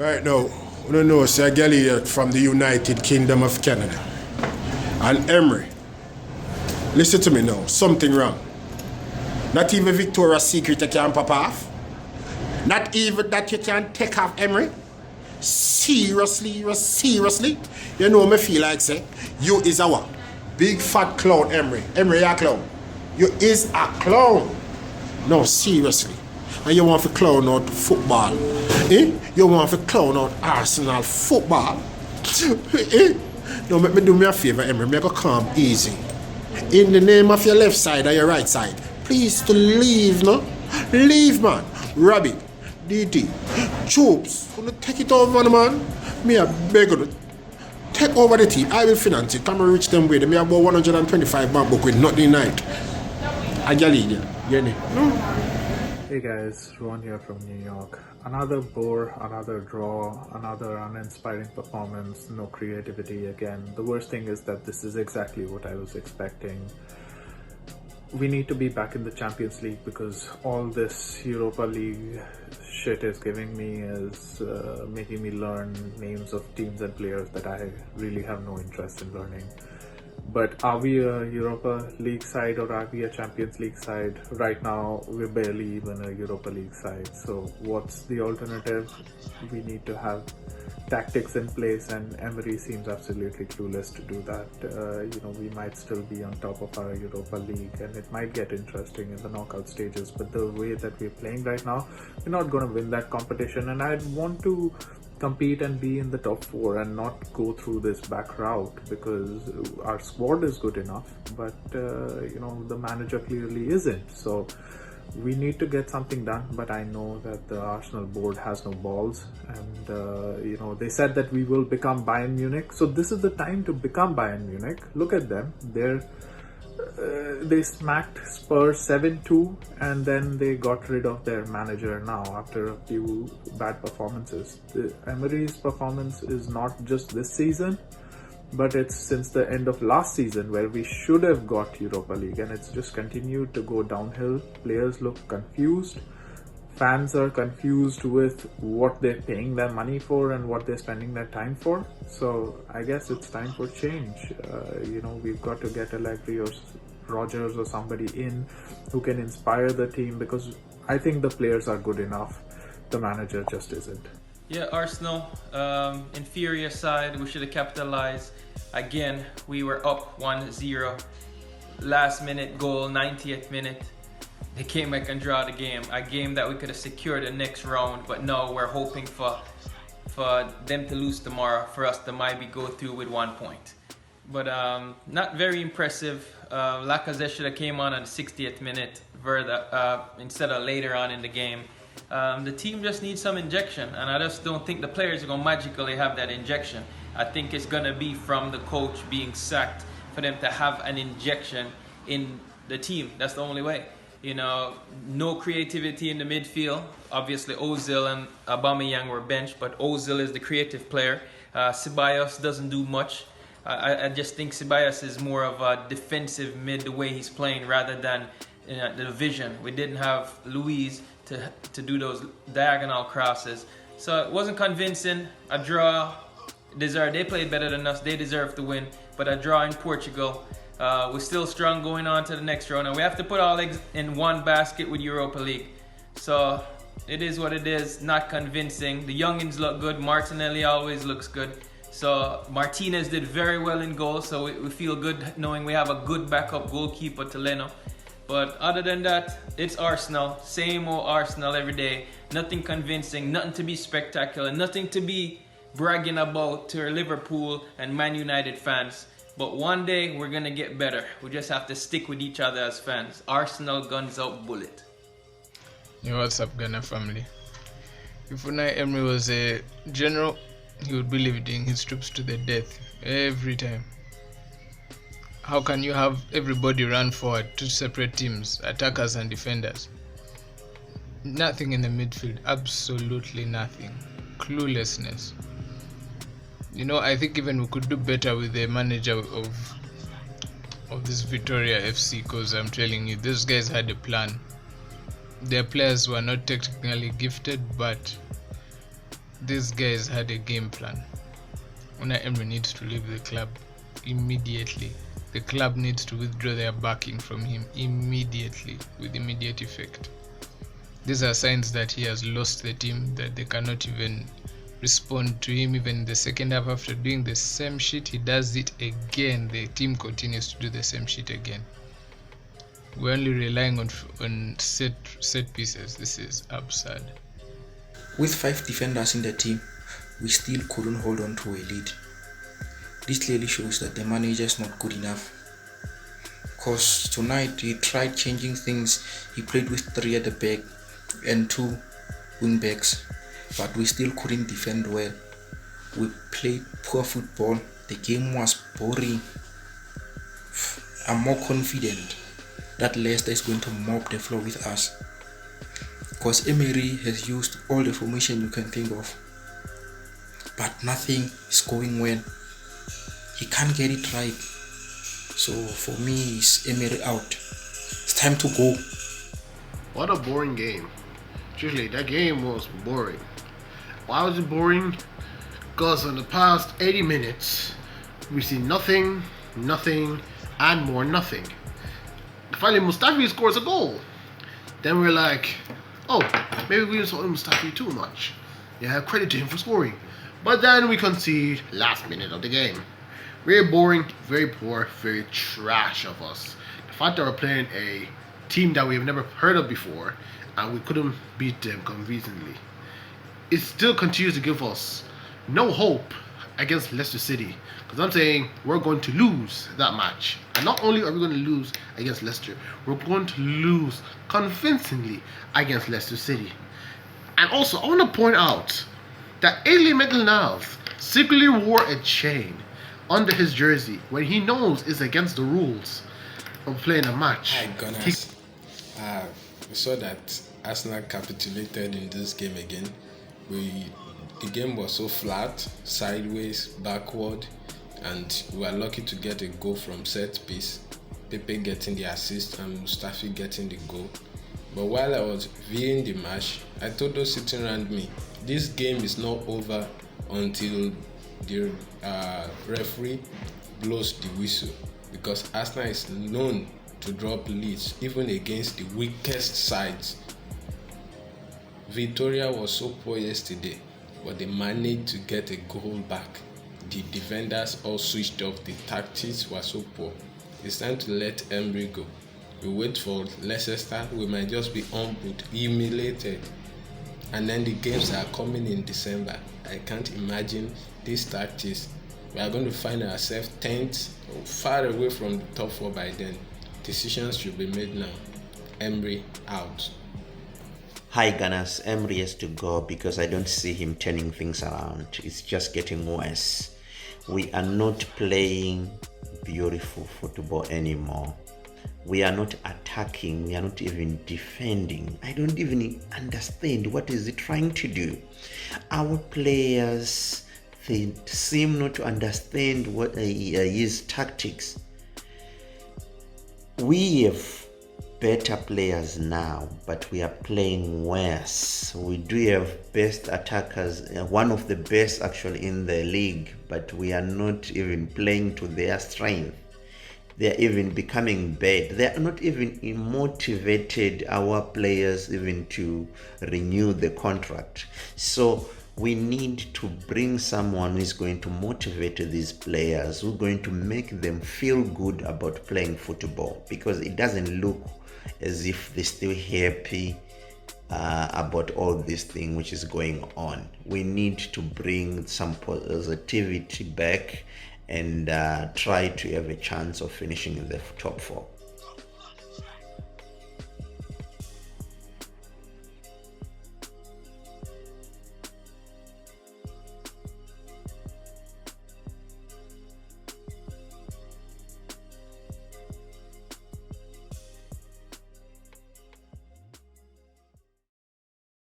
Right now, we don't know, Sir Galley from the United Kingdom of Canada. And Emery, listen to me now, something wrong. Not even Victoria's Secret you can pop off. Not even that you can take off Emery. Seriously. You know me feel like say, you is our big fat clown Emery. Emery a clown. You is a clown. No, seriously. And you want to clown out football. Eh? You want to clown out Arsenal football. Eh? No, make me do me a favor, Emery. Make a calm, easy. In the name of your left side or your right side, please to leave, no? Leave, man. Rabbit, DT, Troops. Gonna take it over, man. Me a beg you. Take over the team. I will finance it. Come and reach them with them. Me about 125 bank book with nothing night. I get it. Hey guys, Ron here from New York. Another bore, another draw, another uninspiring performance, no creativity again. The worst thing is that this is exactly what I was expecting. We need to be back in the Champions League because all this Europa League shit is giving me is making me learn names of teams and players that I really have no interest in learning. But are we a Europa League side or are we a Champions League side? Right now, we're barely even a Europa League side. So what's the alternative? We need to have tactics in place, and Emery seems absolutely clueless to do that. We might still be on top of our Europa League and it might get interesting in the knockout stages. But the way that we're playing right now, we're not going to win that competition. And I'd want to compete and be in the top 4 and not go through this back route because our squad is good enough, but the manager clearly isn't. So we need to get something done, but I know that the Arsenal board has no balls, and they said that we will become Bayern Munich. So this is the time to become Bayern Munich. Look at them. They smacked Spurs 7-2 and then they got rid of their manager now after a few bad performances. Emery's performance is not just this season, but it's since the end of last season where we should have got Europa League, and it's just continued to go downhill. Players look confused. Fans are confused with what they're paying their money for and what they're spending their time for. So I guess it's time for change. We've got to get Allegri or Rogers or somebody in who can inspire the team, because I think the players are good enough. The manager just isn't. Yeah, Arsenal, inferior side. We should have capitalized. Again, we were up 1-0. Last minute goal, 90th minute. They came back and draw the game. A game that we could have secured the next round, but no, we're hoping for them to lose tomorrow for us to maybe go through with 1 point. But not very impressive. Lacazette should have came on at the 60th minute instead of later on in the game. The team just needs some injection, and I just don't think the players are going to magically have that injection. I think it's going to be from the coach being sacked for them to have an injection in the team. That's the only way. No creativity in the midfield. Obviously, Ozil and Aubameyang were benched, but Ozil is the creative player. Ceballos doesn't do much. I just think Ceballos is more of a defensive mid the way he's playing rather than the vision. We didn't have Luis to do those diagonal crosses. So it wasn't convincing. A draw. They played better than us. They deserve to win. But a draw in Portugal. We're still strong going on to the next round, and we have to put all eggs in one basket with Europa League. So it is what it is. Not convincing. The youngins look good. Martinelli always looks good. So Martinez did very well in goal, so we feel good knowing we have a good backup goalkeeper, Leno. But other than that, it's Arsenal. Same old Arsenal every day. Nothing convincing, nothing to be spectacular, nothing to be bragging about to our Liverpool and Man United fans. But one day we're gonna get better. We just have to stick with each other as fans. Arsenal guns out bullet. Yo, what's up, Ghana family? If Unai Emery was a general, he would be leading his troops to the death every time. How can you have everybody run forward, 2 separate teams, attackers and defenders? Nothing in the midfield, absolutely nothing. Cluelessness. I think even we could do better with the manager of this Vitoria FC, because I'm telling you, these guys had a plan. Their players were not technically gifted, but these guys had a game plan. Unai Emery needs to leave the club immediately. The club needs to withdraw their backing from him immediately, with immediate effect. These are signs that he has lost the team, that they cannot even respond to him even in the second half. After doing the same shit, he does it again. The team continues to do the same shit again. We're only relying on set pieces. This is absurd. With 5 defenders in the team, we still couldn't hold on to a lead. This clearly shows that the manager is not good enough. Because tonight he tried changing things. He played with 3 at the back and 2 wing backs, but we still couldn't defend well. We played poor football. The game was boring. I'm more confident that Leicester is going to mop the floor with us, because Emery has used all the formation you can think of, but nothing is going well. He can't get it right. So for me, it's Emery out. It's time to go. What a boring game. Truthfully, that game was boring. Why was it boring? Because in the past 80 minutes, we see nothing, and more nothing. Finally, Mustafi scores a goal. Then we're like, oh, maybe we saw Mustafi too much. Yeah, credit to him for scoring. But then we concede last minute of the game. Very boring, very poor, very trash of us. The fact that we're playing a team that we've never heard of before and we couldn't beat them convincingly, it still continues to give us no hope against Leicester City. Because I'm saying we're going to lose that match. And not only are we going to lose against Leicester, we're going to lose convincingly against Leicester City. And also, I want to point out that Ailey Maitland-Niles secretly wore a chain under his jersey when he knows it's against the rules of playing a match. Hi Gunners. We saw that Arsenal capitulated in this game again. The game was so flat, sideways, backward, and we were lucky to get a goal from set piece. Pepe getting the assist and Mustafi getting the goal. But while I was viewing the match, I told those sitting around me, this game is not over until the referee blows the whistle, because Arsenal is known to drop leads even against the weakest sides. Vitoria was so poor yesterday, but they managed to get a goal back. The defenders all switched off. The tactics were so poor. It's time to let Emery go. We wait for Leicester, we might just be humbled, humiliated. And then the games are coming in December. I can't imagine these tactics. We are going to find ourselves 10th, far away from the top 4 by then. Decisions should be made now. Emery out. Hi Gunners, Emery has to go because I don't see him turning things around. It's just getting worse. We are not playing beautiful football anymore. We are not attacking, we are not even defending. I don't even understand what is he trying to do. Our players, they seem not to understand what his tactics. We have better players now, but we are playing worse. We do have best attackers, one of the best actually in the league, but we are not even playing to their strength. They are even becoming bad. They are not even motivated, our players, even to renew the contract. So we need to bring someone who is going to motivate these players, who's going to make them feel good about playing football, because it doesn't look as if they're still happy about all this thing which is going on. We need to bring some positivity back and try to have a chance of finishing in the top 4.